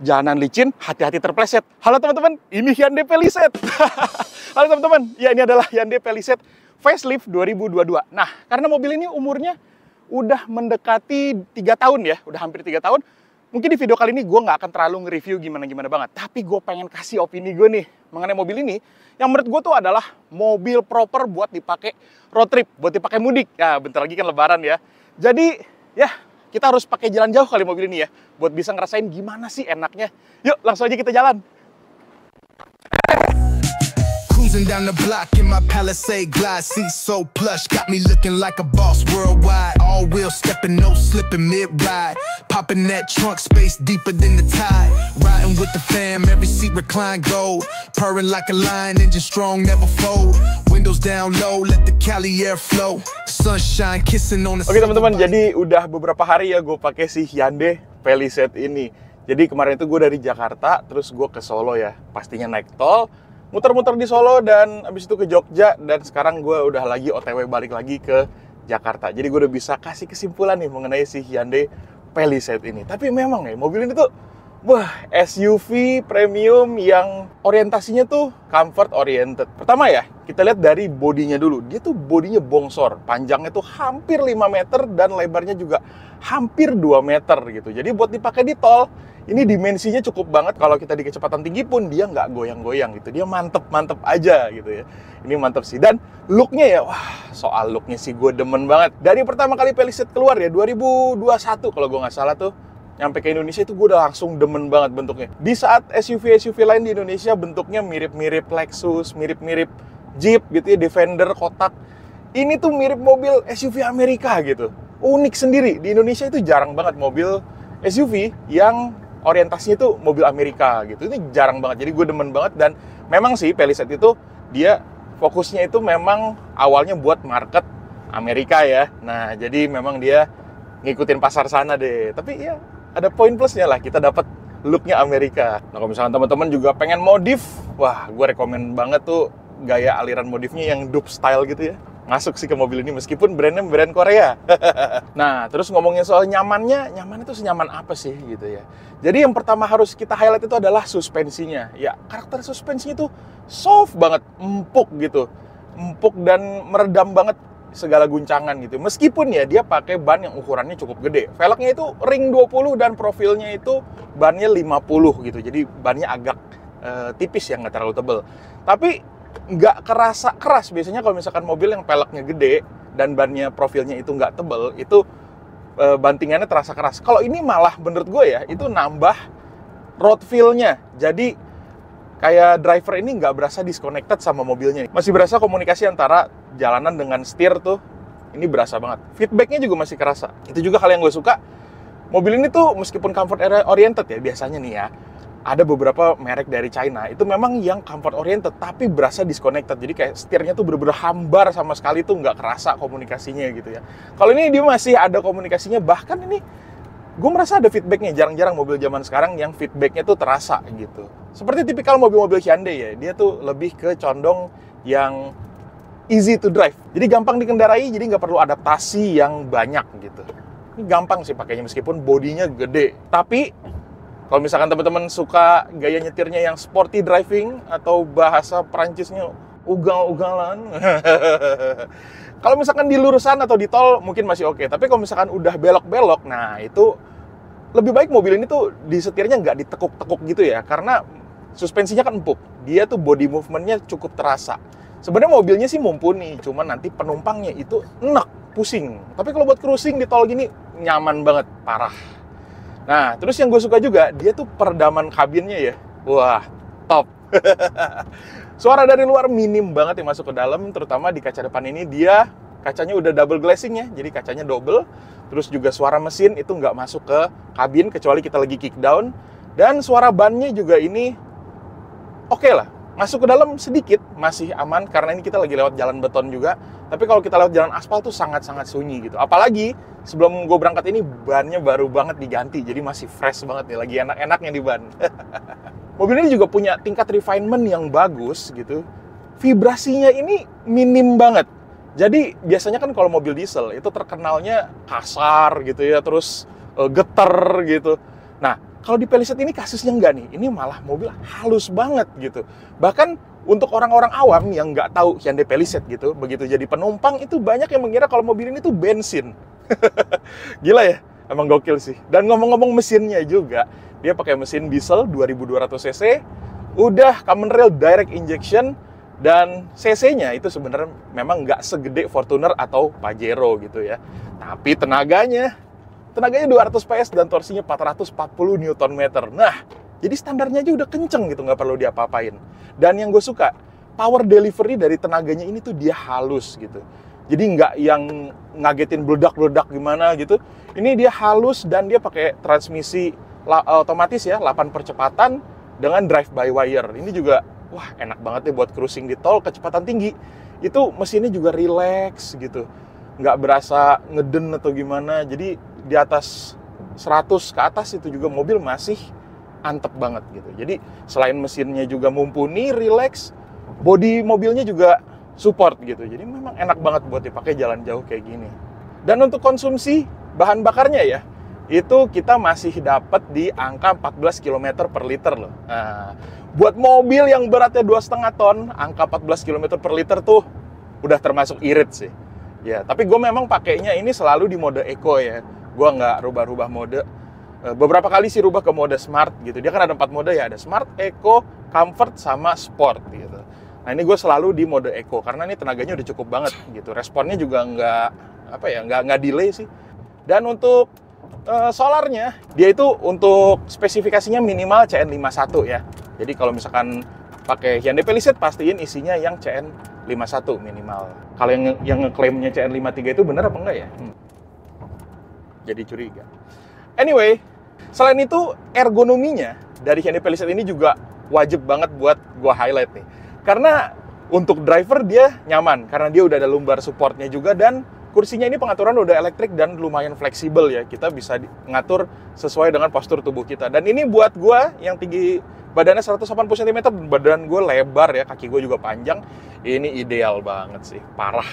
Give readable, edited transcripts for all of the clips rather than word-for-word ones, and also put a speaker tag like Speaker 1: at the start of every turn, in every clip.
Speaker 1: jalanan licin, hati-hati terpleset. Halo teman-teman, ini Hyundai Palisade. Halo teman-teman, ya ini adalah Hyundai Palisade facelift 2022. Nah, karena mobil ini umurnya udah mendekati 3 tahun ya, udah hampir 3 tahun. Mungkin di video kali ini gue nggak akan terlalu nge-review gimana-gimana banget. Tapi gue pengen kasih opini gue nih mengenai mobil ini. Yang menurut gue tuh adalah mobil proper buat dipakai road trip, buat dipakai mudik. Ya, bentar lagi kan lebaran ya. Jadi, ya kita harus pakai jalan jauh kali mobil ini ya. Buat bisa ngerasain gimana sih enaknya. Yuk, langsung aja kita jalan.
Speaker 2: Cruising down the block in my Palisade glide, seat so plush, got me looking like a boss worldwide. All wheel stepping, no slipping mid-ride, popping that trunk space deeper than the tide. Riding with the fam, every seat recline gold, purring like a lion, engine strong, never fold. Windows down low, let the Cali air flow, sunshine kissing on the.
Speaker 1: Oke teman-teman, jadi udah beberapa hari ya gue pakai si Hyundai Palisade ini. Jadi kemarin itu gue dari Jakarta, terus gue ke Solo ya, pastinya naik tol. Muter-muter di Solo dan abis itu ke Jogja, dan sekarang gue udah lagi OTW balik lagi ke Jakarta. Jadi gue udah bisa kasih kesimpulan nih mengenai si Hyundai Palisade ini. Tapi memang ya, mobil ini tuh wah, SUV premium yang orientasinya tuh comfort oriented. Pertama ya, kita lihat dari bodinya dulu. Dia tuh bodinya bongsor, panjangnya tuh hampir 5 meter dan lebarnya juga hampir 2 meter gitu. Jadi buat dipakai di tol, ini dimensinya cukup banget. Kalau kita di kecepatan tinggi pun dia nggak goyang-goyang gitu. Dia mantep-mantep aja gitu ya. Ini mantep sih. Dan looknya ya, wah soal looknya sih gue demen banget. Dari pertama kali Palisade keluar ya, 2021 kalau gue nggak salah tuh, nyampe ke Indonesia itu gue udah langsung demen banget bentuknya. Di saat SUV-SUV lain di Indonesia bentuknya mirip-mirip Lexus, mirip-mirip Jeep gitu ya, Defender, kotak. Ini tuh mirip mobil SUV Amerika gitu. Unik sendiri. Di Indonesia itu jarang banget mobil SUV yang orientasinya itu mobil Amerika gitu. Ini jarang banget. Jadi gue demen banget. Dan memang sih Palisade itu dia fokusnya itu memang awalnya buat market Amerika ya. Nah, jadi memang dia ngikutin pasar sana deh. Tapi ya ada poin plusnya lah, kita dapat looknya Amerika. Nah, kalau misalkan teman-teman juga pengen modif, wah, gue rekomen banget tuh gaya aliran modifnya yang dupe style gitu ya. Masuk sih ke mobil ini meskipun brandnya brand Korea. Nah, terus ngomongin soal nyamannya itu senyaman apa sih gitu ya. Jadi yang pertama harus kita highlight itu adalah suspensinya. Ya, karakter suspensinya itu soft banget, empuk gitu. Empuk dan meredam banget segala guncangan gitu. Meskipun ya dia pakai ban yang ukurannya cukup gede. Velgnya itu ring 20 dan profilnya itu bannya 50 gitu. Jadi bannya agak tipis ya, nggak terlalu tebel. Tapi nggak kerasa keras. Biasanya kalau misalkan mobil yang peleknya gede dan bannya profilnya itu nggak tebel, itu bantingannya terasa keras. Kalau ini malah menurut gue ya, itu nambah road feel-nya. Jadi kayak driver ini nggak berasa disconnected sama mobilnya. Masih berasa komunikasi antara jalanan dengan setir tuh, ini berasa banget. Feedbacknya juga masih kerasa. Itu juga hal yang gue suka. Mobil ini tuh meskipun comfort oriented ya, biasanya nih ya, ada beberapa merek dari China, itu memang yang comfort oriented, tapi berasa disconnected. Jadi kayak setirnya tuh bener-bener hambar sama sekali tuh, nggak kerasa komunikasinya gitu ya. Kalau ini dia masih ada komunikasinya, bahkan ini gue merasa ada feedbacknya. Jarang-jarang mobil zaman sekarang yang feedbacknya tuh terasa gitu. Seperti tipikal mobil-mobil Hyundai ya, dia tuh lebih ke condong yang easy to drive. Jadi gampang dikendarai, jadi nggak perlu adaptasi yang banyak gitu. Ini gampang sih pakainya meskipun bodinya gede. Tapi kalau misalkan teman-teman suka gaya nyetirnya yang sporty driving atau bahasa Perancisnya ugal-ugalan, kalau misalkan di lurusan atau di tol mungkin masih oke. Tapi kalau misalkan udah belok-belok, nah itu lebih baik mobil ini tuh di setirnya nggak ditekuk-tekuk gitu ya, karena suspensinya kan empuk. Dia tuh body movementnya cukup terasa. Sebenarnya mobilnya sih mumpuni, cuman nanti penumpangnya itu enak, pusing. Tapi kalau buat cruising di tol gini nyaman banget, parah. Nah, terus yang gue suka juga, dia tuh peredaman kabinnya ya. Wah, top. Suara dari luar minim banget yang masuk ke dalam, terutama di kaca depan ini dia kacanya udah double glazing ya, jadi kacanya double. Terus juga suara mesin itu nggak masuk ke kabin kecuali kita lagi kick down. Dan suara bannya juga ini oke lah. Masuk ke dalam sedikit, masih aman karena ini kita lagi lewat jalan beton juga. Tapi kalau kita lewat jalan aspal tuh sangat-sangat sunyi gitu. Apalagi sebelum gue berangkat ini bannya baru banget diganti, jadi masih fresh banget nih, lagi enak-enaknya di ban. Mobil ini juga punya tingkat refinement yang bagus gitu. Vibrasinya ini minim banget. Jadi biasanya kan kalau mobil diesel itu terkenalnya kasar gitu ya, terus geter gitu. Nah, Kalau di Palisade ini kasusnya enggak nih, ini malah mobil halus banget gitu. Bahkan untuk orang-orang awam yang nggak tahu Hyundai Palisade gitu, begitu jadi penumpang itu banyak yang mengira kalau mobil ini tuh bensin. Gila ya, emang gokil sih. Dan ngomong-ngomong mesinnya juga, dia pakai mesin diesel 2200 cc, udah common rail direct injection, dan cc-nya itu sebenarnya memang nggak segede Fortuner atau Pajero gitu ya. Tapi tenaganya 200 PS dan torsinya 440 Nm. Nah, jadi standarnya aja udah kenceng gitu, nggak perlu diapa-apain. Dan yang gue suka, power delivery dari tenaganya ini tuh dia halus gitu. Jadi nggak yang ngagetin bledak-bledak gimana gitu. Ini dia halus dan dia pakai transmisi otomatis ya, 8 percepatan dengan drive by wire. Ini juga, wah enak banget ya buat cruising di tol kecepatan tinggi. Itu mesinnya juga relax gitu. Nggak berasa ngeden atau gimana. Jadi di atas 100 ke atas itu juga mobil masih antep banget gitu. Jadi selain mesinnya juga mumpuni, relax, bodi mobilnya juga support gitu. Jadi memang enak banget buat dipakai jalan jauh kayak gini. Dan untuk konsumsi bahan bakarnya ya, itu kita masih dapat di angka 14 km per liter loh. Nah, buat mobil yang beratnya 2,5 ton, angka 14 km per liter tuh udah termasuk irit sih. Ya, tapi gue memang pakainya ini selalu di mode eco ya. Gue nggak rubah-rubah mode. Beberapa kali sih rubah ke mode smart gitu. Dia kan ada 4 mode ya, ada smart, eco, comfort, sama sport gitu. Nah ini gue selalu di mode eco karena ini tenaganya udah cukup banget gitu. Responnya juga nggak delay sih. Dan untuk solarnya, dia itu untuk spesifikasinya minimal CN51 ya. Jadi kalau misalkan pakai Hyundai Palisade, pastiin isinya yang CN51 minimal. Kalau yang ngeklaimnya CN53 itu bener apa enggak ya? Jadi curiga. Anyway, selain itu ergonominya dari Hyundai Palisade ini juga wajib banget buat gua highlight nih. Karena untuk driver dia nyaman, karena dia udah ada lumbar supportnya juga, dan kursinya ini pengaturan udah elektrik dan lumayan fleksibel ya. Kita bisa ngatur sesuai dengan postur tubuh kita. Dan ini buat gua yang tinggi badannya 180 cm, badan gue lebar ya, kaki gue juga panjang. Ini ideal banget sih, parah,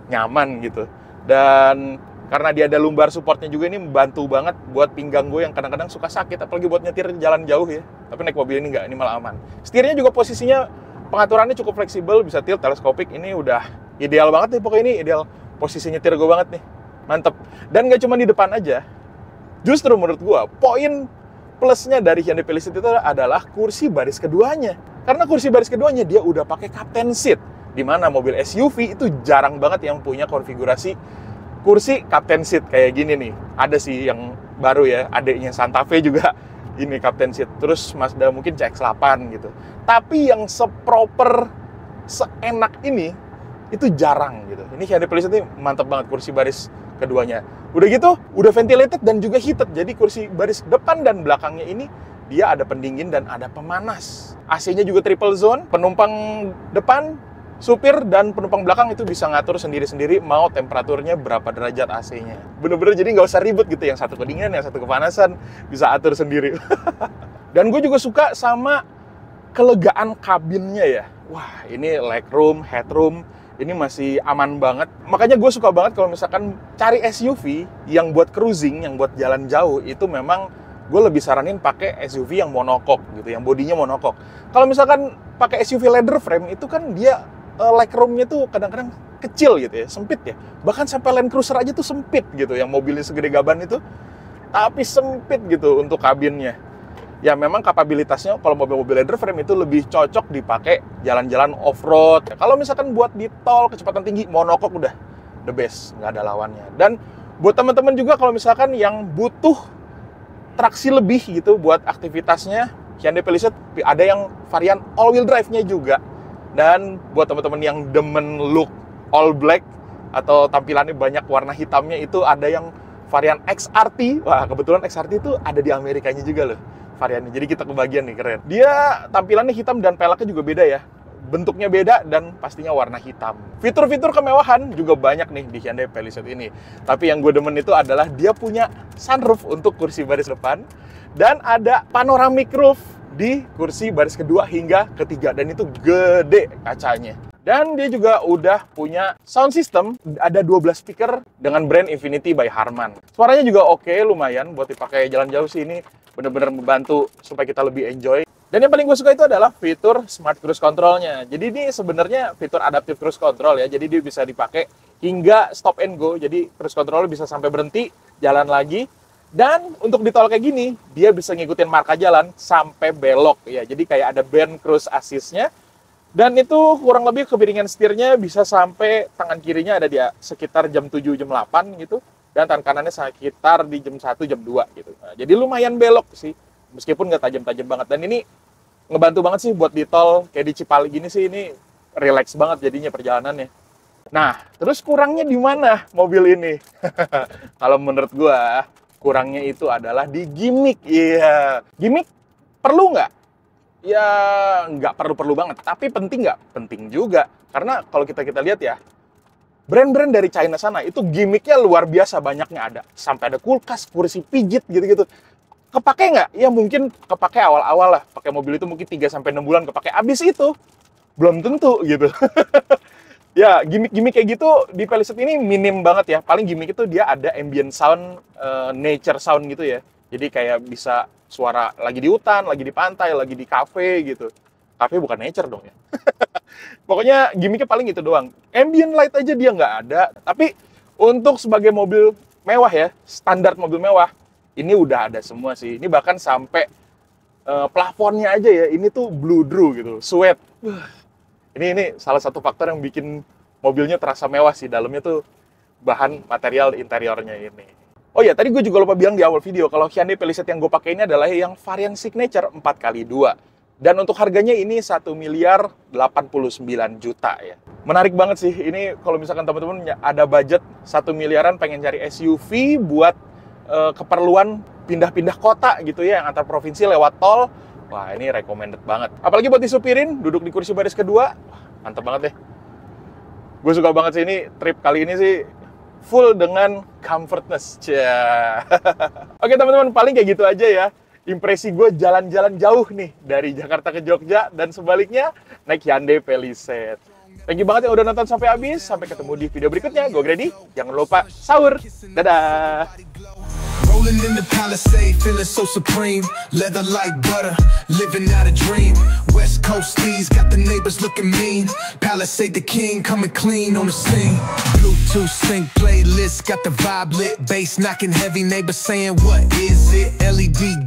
Speaker 1: nyaman gitu. Dan karena dia ada lumbar supportnya juga, ini membantu banget buat pinggang gue yang kadang-kadang suka sakit, apalagi buat nyetir jalan jauh ya. Tapi naik mobil ini enggak, ini malah aman. Setirnya juga posisinya, pengaturannya cukup fleksibel, bisa tilt, teleskopik. Ini udah ideal banget nih, pokoknya ini ideal posisi nyetir gue banget nih. Mantep. Dan nggak cuma di depan aja. Justru menurut gue, poin plusnya dari Hyundai Palisade itu adalah kursi baris keduanya. Karena kursi baris keduanya dia udah pakai captain seat, di mana mobil SUV itu jarang banget yang punya konfigurasi kursi captain seat kayak gini nih. Ada sih yang baru ya, adiknya Santa Fe juga ini captain seat. Terus Mazda mungkin CX-8 gitu. Tapi yang seproper, seenak ini, itu jarang gitu. Ini Hyundai Palisade ini mantap banget kursi baris keduanya. Udah gitu, udah ventilated dan juga heated. Jadi kursi baris depan dan belakangnya ini dia ada pendingin dan ada pemanas. AC-nya juga triple zone. Penumpang depan, supir, dan penumpang belakang itu bisa ngatur sendiri-sendiri mau temperaturnya berapa derajat AC-nya. Bener-bener jadi nggak usah ribet gitu. Yang satu kedinginan, yang satu kepanasan, bisa atur sendiri. Dan gue juga suka sama kelegaan kabinnya ya. Wah, ini legroom, headroom, ini masih aman banget. Makanya gue suka banget kalau misalkan cari SUV yang buat cruising, yang buat jalan jauh, itu memang gue lebih saranin pakai SUV yang monocoque gitu, yang bodinya monocoque. Kalau misalkan pakai SUV leather frame, itu kan dia legroomnya tuh kadang-kadang kecil gitu ya, sempit ya. Bahkan sampai Land Cruiser aja tuh sempit gitu, yang mobilnya segede gaban itu, tapi sempit gitu untuk kabinnya. Ya memang kapabilitasnya kalau mobil-mobil leather frame itu lebih cocok dipakai jalan-jalan off-road. Kalau misalkan buat di tol kecepatan tinggi, monocoque udah the best, nggak ada lawannya. Dan buat teman-teman juga kalau misalkan yang butuh traksi lebih gitu buat aktivitasnya, Hyundai Palisade ada yang varian all-wheel drive-nya juga. Dan buat teman-teman yang demen look all black atau tampilannya banyak warna hitamnya, itu ada yang varian XRT. Wah, kebetulan XRT itu ada di Amerikanya juga loh variannya. Jadi kita kebagian nih, keren. Dia tampilannya hitam dan peleknya juga beda ya. Bentuknya beda dan pastinya warna hitam. Fitur-fitur kemewahan juga banyak nih di Hyundai Palisade ini. Tapi yang gue demen itu adalah dia punya sunroof untuk kursi baris depan. Dan ada panoramic roof di kursi baris kedua hingga ketiga. Dan itu gede kacanya. Dan dia juga udah punya sound system, ada 12 speaker dengan brand Infinity by Harman. Suaranya juga oke, lumayan buat dipakai jalan jauh sih ini. bener-bener membantu supaya kita lebih enjoy. Dan yang paling gue suka itu adalah fitur Smart Cruise Control-nya. Jadi ini sebenarnya fitur Adaptive Cruise Control ya. Jadi dia bisa dipakai hingga stop and go. Jadi cruise control bisa sampai berhenti, jalan lagi. Dan untuk di tol kayak gini, dia bisa ngikutin marka jalan sampai belok ya. Jadi kayak ada band cruise assist-nya. Dan itu kurang lebih kepiringan setirnya bisa sampai tangan kirinya ada di sekitar jam 7, jam 8 gitu. Dan tangan kanannya sekitar di jam 1, jam 2 gitu. Nah, jadi lumayan belok sih. Meskipun nggak tajam-tajam banget. Dan ini ngebantu banget sih buat di tol. Kayak di Cipali gini sih, ini relax banget jadinya perjalanannya. Nah, terus kurangnya di mana mobil ini? Kalau menurut gua, kurangnya itu adalah di gimmick. Iya, gimmick perlu nggak? Ya, nggak perlu-perlu banget. Tapi penting nggak? Penting juga. Karena kalau kita lihat ya, brand-brand dari China sana itu gimmicknya luar biasa banyaknya ada. Sampai ada kulkas, kursi pijit gitu-gitu. Kepake nggak? Ya mungkin kepake awal-awal lah. Pakai mobil itu mungkin 3-6 bulan kepake. Abis itu, belum tentu gitu. Ya, gimmick-gimmick kayak gitu di Palisade ini minim banget ya. Paling gimmick itu dia ada ambient sound, nature sound gitu ya. Jadi kayak bisa suara lagi di hutan, lagi di pantai, lagi di cafe gitu. Cafe bukan nature dong ya. Pokoknya gimmicknya paling itu doang. Ambient light aja dia nggak ada. Tapi untuk sebagai mobil mewah ya, standar mobil mewah, ini udah ada semua sih. Ini bahkan sampai plafonnya aja ya, ini tuh blue drew gitu, suede. Ini salah satu faktor yang bikin mobilnya terasa mewah sih. Dalamnya tuh bahan material interiornya ini. Oh ya, tadi gue juga lupa bilang di awal video kalau Hyundai Palisade yang gue pakai ini adalah yang varian signature 4x2. Dan untuk harganya ini 1.089 juta ya. Menarik banget sih. Ini kalau misalkan teman-teman ada budget 1 miliaran pengen cari SUV buat keperluan pindah-pindah kota gitu ya, yang antar provinsi lewat tol. Wah, ini recommended banget. Apalagi buat disupirin, duduk di kursi baris kedua. Wah, mantep banget deh. Gue suka banget sih ini, trip kali ini sih full dengan comfortness. Oke teman-teman, paling kayak gitu aja ya. Impresi gue jalan-jalan jauh nih, dari Jakarta ke Jogja, dan sebaliknya naik Hyundai Palisade. Thank you banget yang udah nonton sampai habis. Sampai ketemu di video berikutnya. Gue Grady. Jangan lupa sahur. Dadah!
Speaker 2: Rolling in the Palisade, feeling so supreme. Leather like butter, living out a dream. West Coast steez, got the neighbors looking mean. Palisade the king, coming clean on the scene. Bluetooth sync playlist, got the vibe lit. Bass knocking heavy, neighbors saying, what is it? LED